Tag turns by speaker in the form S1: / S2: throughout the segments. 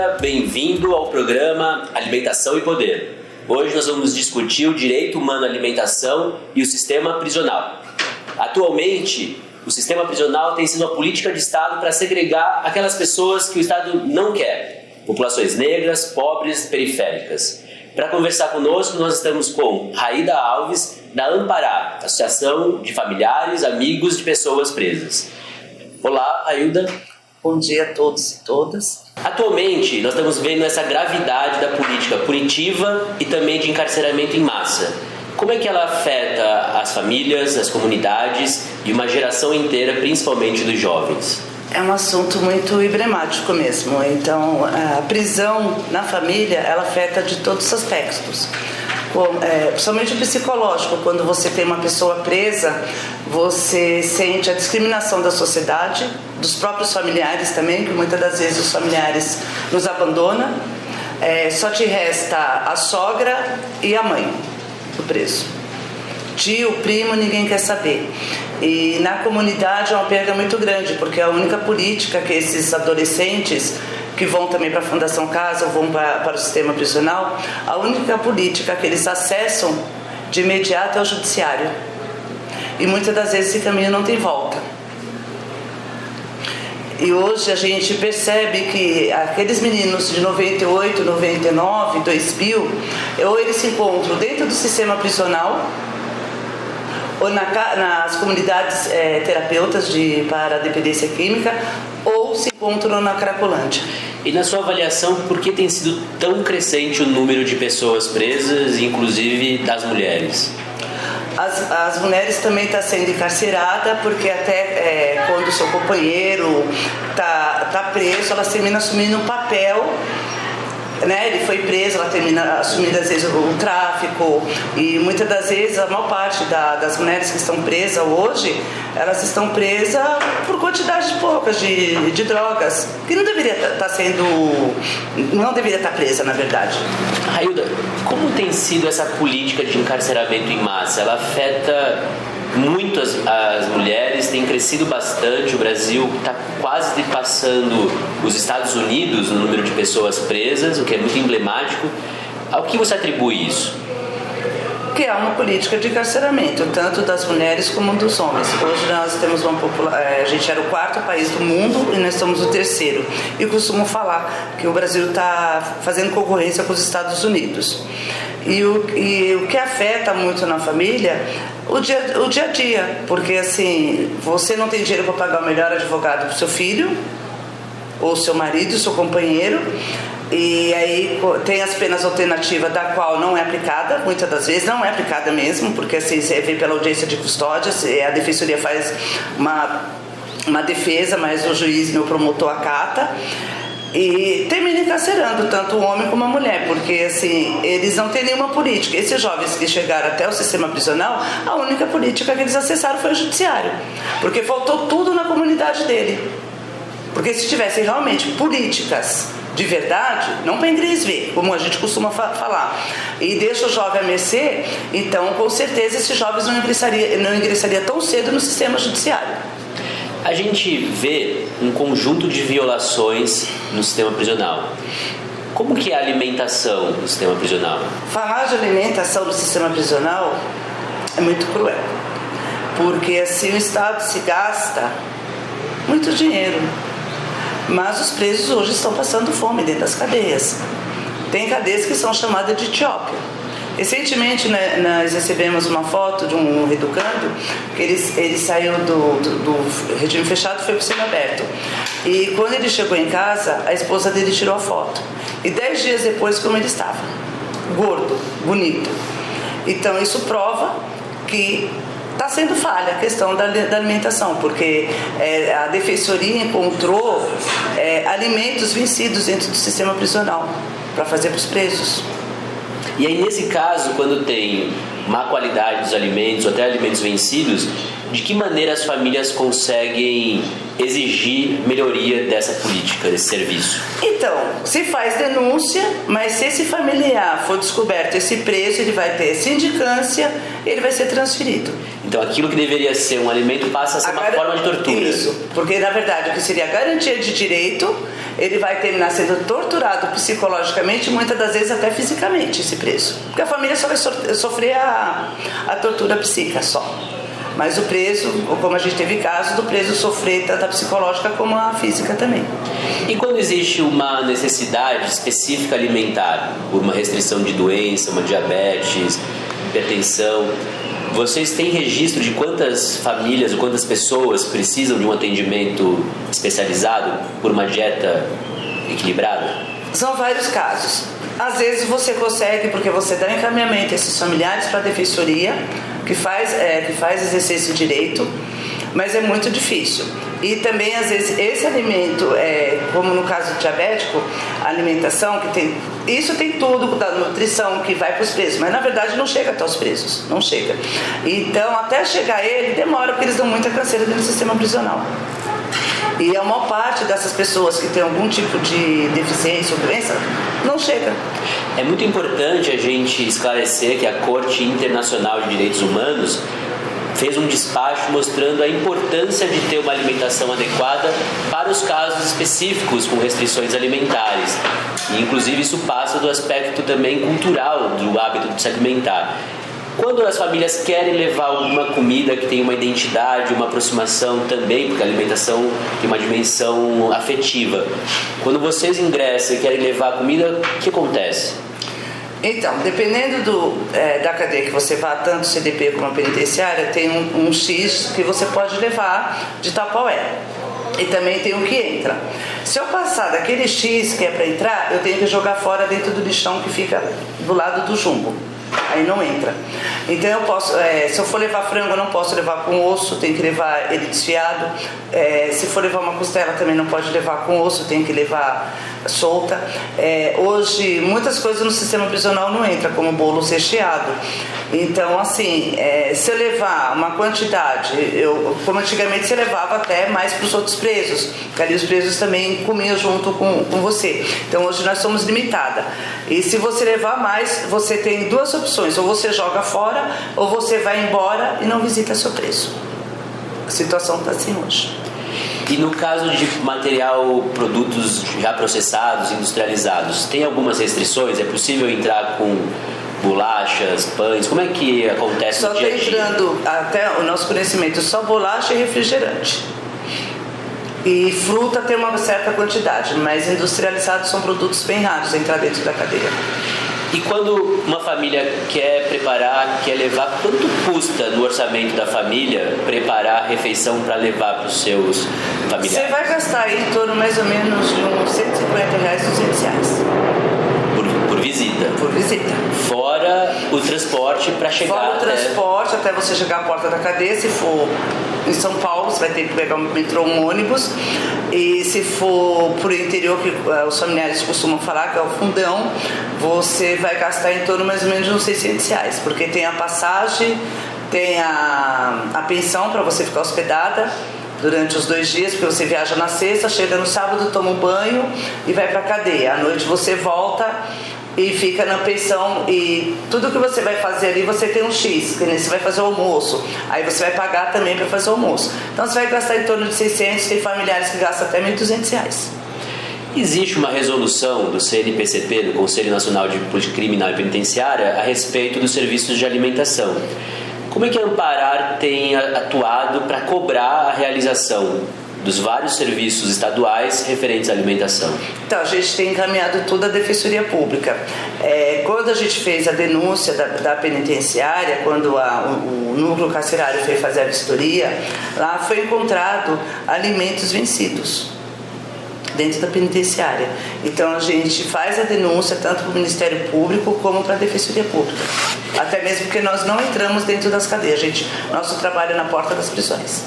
S1: dia, bem-vindo ao programa Alimentação e Poder. Hoje nós vamos discutir o direito humano à alimentação e o sistema prisional. Atualmente, o sistema prisional tem sido uma política de Estado para segregar aquelas pessoas que o Estado não quer, populações negras, pobres, periféricas. Para conversar conosco, nós estamos com Raída Alves, da Ampará, Associação de Familiares, Amigos de Pessoas Presas. Olá, Raída.
S2: Bom dia a todos e todas.
S1: Atualmente, nós estamos vendo essa gravidade da política punitiva e também de encarceramento em massa. Como é que ela afeta as famílias, as comunidades e uma geração inteira, principalmente dos jovens?
S2: É um assunto muito emblemático mesmo. Então, a prisão na família, ela afeta de todos os aspectos. Principalmente o psicológico. Quando você tem uma pessoa presa, você sente a discriminação da sociedade, dos próprios familiares também, que muitas das vezes os familiares nos abandonam. Só te resta a sogra e a mãe do preso. Tio, primo, ninguém quer saber. E na comunidade é uma perda muito grande, porque a única política que esses adolescentes que vão também para a Fundação Casa ou vão para o sistema prisional, a única política que eles acessam de imediato é o judiciário. E muitas das vezes esse caminho não tem volta. E hoje a gente percebe que aqueles meninos de 98, 99, 2000, ou eles se encontram dentro do sistema prisional, ou nas comunidades terapeutas para a dependência química, ou se encontram na Cracolândia.
S1: E na sua avaliação, por que tem sido tão crescente o número de pessoas presas, inclusive das mulheres?
S2: As mulheres também estão sendo encarceradas, porque até quando o seu companheiro está preso, elas terminam assumindo um papel, né? Ele foi preso, ela termina assumindo às vezes o tráfico, e muitas das vezes a maior parte das mulheres que estão presas hoje, elas estão presas por quantidades poucas de drogas, que não deveria estar presa, na verdade.
S1: Raída, como tem sido essa política de encarceramento em massa? Ela afeta muito as mulheres, tem crescido bastante. O Brasil está quase passando os Estados Unidos no número de pessoas presas, o que é muito emblemático. Ao que você atribui isso?
S2: Que é uma política de encarceramento, tanto das mulheres como dos homens. Hoje nós temos a gente era o 4º país do mundo e nós somos o 3º. E costumo falar que o Brasil está fazendo concorrência com os Estados Unidos. E o que afeta muito na família, o dia a dia, porque assim, você não tem dinheiro para pagar o melhor advogado para o seu filho, ou seu marido, seu companheiro, e aí tem as penas alternativas, da qual não é aplicada, muitas das vezes não é aplicada mesmo, porque assim, você vê pela audiência de custódia, a defensoria faz uma defesa, mas o juiz e o promotor acata, e termina encarcerando tanto o homem como a mulher, porque assim, eles não têm nenhuma política. Esses jovens que chegaram até o sistema prisional, a única política que eles acessaram foi o judiciário, porque faltou tudo na comunidade dele. Porque se tivessem realmente políticas de verdade, não para inglês ver, como a gente costuma falar, e deixa o jovem a mercê, então com certeza esses jovens não ingressaria tão cedo no sistema judiciário.
S1: A gente vê um conjunto de violações no sistema prisional. Como que é a alimentação no sistema prisional?
S2: Falar de alimentação no sistema prisional é muito cruel, porque assim o Estado se gasta muito dinheiro, mas os presos hoje estão passando fome dentro das cadeias. Tem cadeias que são chamadas de Etiópia. Recentemente, né, nós recebemos uma foto de um reeducando, que ele saiu do regime fechado e foi para o semiaberto. E quando ele chegou em casa, a esposa dele tirou a foto. E 10 dias depois, como ele estava, gordo, bonito. Então isso prova que está sendo falha a questão da alimentação, porque a defensoria encontrou alimentos vencidos dentro do sistema prisional para fazer para os presos.
S1: E aí, nesse caso, quando tem má qualidade dos alimentos ou até alimentos vencidos, De que maneira as famílias conseguem exigir melhoria dessa política, desse serviço?
S2: Então, se faz denúncia, mas se esse familiar for descoberto esse preço, ele vai ter sindicância, ele vai ser transferido.
S1: Então aquilo que deveria ser um alimento passa a ser uma forma de tortura.
S2: Isso, porque na verdade o que seria garantia de direito, ele vai terminar sendo torturado psicologicamente, muitas das vezes até fisicamente, esse preço. Porque a família só vai sofrer a tortura psíquica só. Mas o preso, como a gente teve casos do preso sofrer tanto a psicológica como a física também.
S1: E quando existe uma necessidade específica alimentar, por uma restrição de doença, uma diabetes, hipertensão, vocês têm registro de quantas famílias ou quantas pessoas precisam de um atendimento especializado por uma dieta equilibrada?
S2: São vários casos. Às vezes você consegue, porque você dá encaminhamento a esses familiares para a defensoria, que faz exercer esse direito, mas é muito difícil. E também, às vezes, esse alimento, como no caso do diabético, a alimentação, isso tem tudo da nutrição que vai para os presos, mas na verdade não chega até os presos, não chega. Então, até chegar ele, demora, porque eles dão muita canseira dentro do sistema prisional. E a maior parte dessas pessoas que tem algum tipo de deficiência ou doença, não chega.
S1: É muito importante a gente esclarecer que a Corte Internacional de Direitos Humanos fez um despacho mostrando a importância de ter uma alimentação adequada para os casos específicos com restrições alimentares. E, inclusive, isso passa do aspecto também cultural do hábito de se alimentar. Quando as famílias querem levar alguma comida que tem uma identidade, uma aproximação também, porque a alimentação tem uma dimensão afetiva, quando vocês ingressam e querem levar comida, o que acontece?
S2: Então, dependendo da cadeia que você vá, tanto CDP como a penitenciária, tem um X que você pode levar de Tupperware. E também tem o que entra. Se eu passar daquele X que é para entrar, eu tenho que jogar fora dentro do lixão que fica do lado do jumbo. Aí não entra. Então eu posso, se eu for levar frango, eu não posso levar com osso, tem que levar ele desfiado. Se for levar uma costela, também não pode levar com osso, tem que levar solta. Hoje, muitas coisas no sistema prisional não entram, como bolo recheado. Então, assim, se eu levar uma quantidade, como antigamente você levava até mais para os outros presos, porque ali os presos também comiam junto com você. Então, hoje nós somos limitada. E se você levar mais, você tem duas opções: ou você joga fora, ou você vai embora e não visita seu preso. A situação está assim hoje.
S1: E no caso de material, produtos já processados, industrializados, tem algumas restrições? É possível entrar com bolachas, pães? Como é que acontece
S2: só
S1: no dia a dia?
S2: Só está entrando, até o nosso conhecimento, só bolacha e refrigerante. E fruta tem uma certa quantidade, mas industrializados são produtos bem raros a entrar dentro da cadeia.
S1: E quando uma família quer preparar, quer levar, quanto custa no orçamento da família preparar a refeição para levar para os seus familiares?
S2: Você vai gastar aí em torno mais ou menos de uns R$150, R$200.
S1: Por visita?
S2: Por visita.
S1: Fora o transporte para chegar.
S2: Fora o transporte até você chegar à porta da cadeia. Se for em São Paulo, você vai ter que pegar um metrô, um ônibus. E se for para o interior, que os familiares costumam falar, que é o fundão, você vai gastar em torno mais ou menos de uns R$600, porque tem a passagem, tem a pensão para você ficar hospedada durante os 2 dias, porque você viaja na sexta, chega no sábado, toma um banho e vai para a cadeia. À noite você volta e fica na pensão, e tudo que você vai fazer ali você tem um X, que nem você vai fazer o almoço, aí você vai pagar também para fazer o almoço. Então você vai gastar em torno de 600, tem familiares que gastam até R$1.200.
S1: Existe uma resolução do CNPCP, do Conselho Nacional de Política Criminal e Penitenciária, a respeito dos serviços de alimentação. Como é que a Amparar tem atuado para cobrar a realização dos vários serviços estaduais referentes à alimentação?
S2: Então, a gente tem encaminhado tudo à Defensoria Pública. Quando a gente fez a denúncia da penitenciária, quando o núcleo carcerário foi fazer a vistoria, lá foi encontrado alimentos vencidos dentro da penitenciária. Então a gente faz a denúncia tanto para o Ministério Público como para a Defensoria Pública. Até mesmo porque nós não entramos dentro das cadeias, nosso trabalho é na porta das prisões.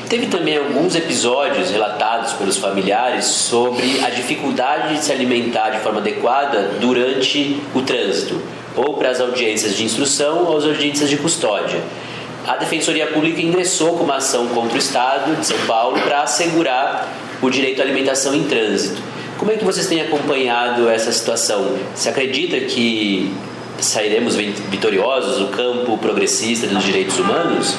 S1: Teve também alguns episódios relatados pelos familiares sobre a dificuldade de se alimentar de forma adequada durante o trânsito, ou para as audiências de instrução ou as audiências de custódia. a Defensoria Pública ingressou com uma ação contra o Estado de São Paulo para assegurar o direito à alimentação em trânsito. Como é que vocês têm acompanhado essa situação? Você acredita que sairemos vitoriosos do campo progressista dos direitos humanos?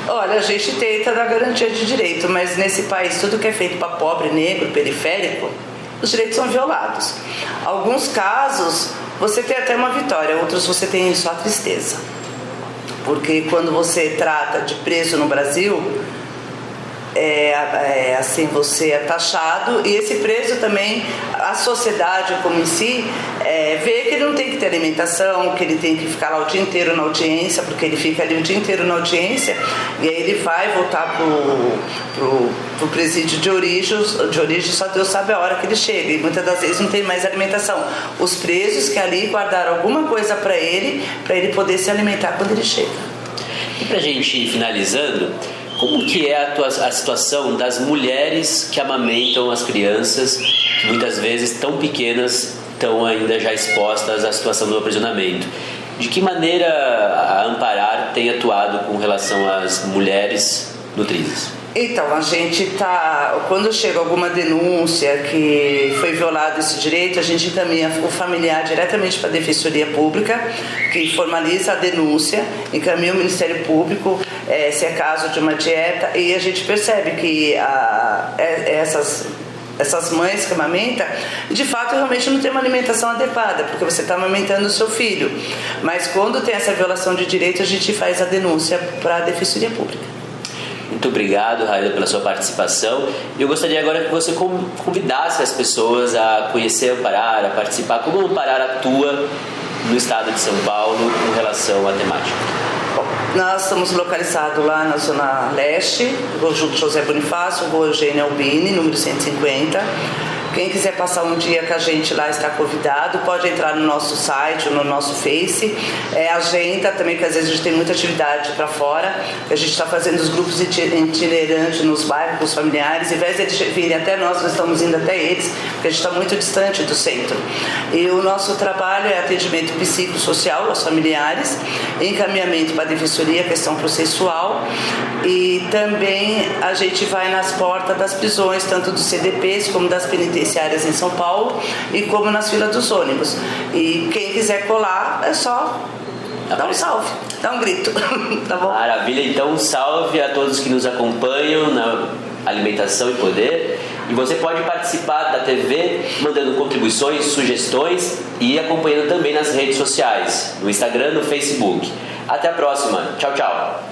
S2: Olha, a gente tenta dar garantia de direito, mas nesse país tudo que é feito para pobre, negro, periférico, os direitos são violados. Alguns casos você tem até uma vitória, outros você tem só tristeza. Porque quando você trata de preso no Brasil, assim, você é taxado, e esse preso também, a sociedade como em si, vê que ele não tem que ter alimentação, que ele tem que ficar lá o dia inteiro na audiência, porque ele fica ali o dia inteiro na audiência, e aí ele vai voltar pro presídio de origem, só Deus sabe a hora que ele chega, e muitas das vezes não tem mais alimentação. Os presos que ali guardaram alguma coisa para ele poder se alimentar quando ele chega.
S1: E pra gente ir finalizando, como que é a situação das mulheres que amamentam as crianças, que muitas vezes tão pequenas estão ainda já expostas à situação do aprisionamento? De que maneira a Amparar tem atuado com relação às mulheres nutrizes?
S2: Então, a gente quando chega alguma denúncia que foi violado esse direito, a gente encaminha o familiar diretamente para a Defensoria Pública, que formaliza a denúncia, encaminha o Ministério Público, se é caso de uma dieta, e a gente percebe que essas mães que amamentam, de fato, realmente não tem uma alimentação adequada, porque você está amamentando o seu filho. Mas quando tem essa violação de direito, a gente faz a denúncia para a Defensoria Pública.
S1: Muito obrigado, Raida, pela sua participação. Eu gostaria agora que você convidasse as pessoas a conhecer a Amparar, a participar. Como a Amparar atua no estado de São Paulo com relação à temática?
S2: Bom, nós estamos localizados lá na Zona Leste, Rua José Bonifácio, Rua Eugênio Albini, número 150. Quem quiser passar um dia com a gente lá está convidado, pode entrar no nosso site, no nosso Face, agenda também, que às vezes a gente tem muita atividade para fora, a gente está fazendo os grupos itinerantes nos bairros, com os familiares, em vez de eles virem até nós estamos indo até eles, porque a gente está muito distante do centro. E o nosso trabalho é atendimento psicossocial aos familiares, encaminhamento para a defensoria, questão processual, e também a gente vai nas portas das prisões, tanto dos CDPs como das penitenciárias em São Paulo, e como nas filas dos ônibus. E quem quiser colar, é só dar um salve, dar um grito. Tá bom?
S1: Maravilha, então um salve a todos que nos acompanham na Alimentação e Poder. E você pode participar da TV mandando contribuições, sugestões e acompanhando também nas redes sociais, no Instagram, no Facebook. Até a próxima. Tchau, tchau.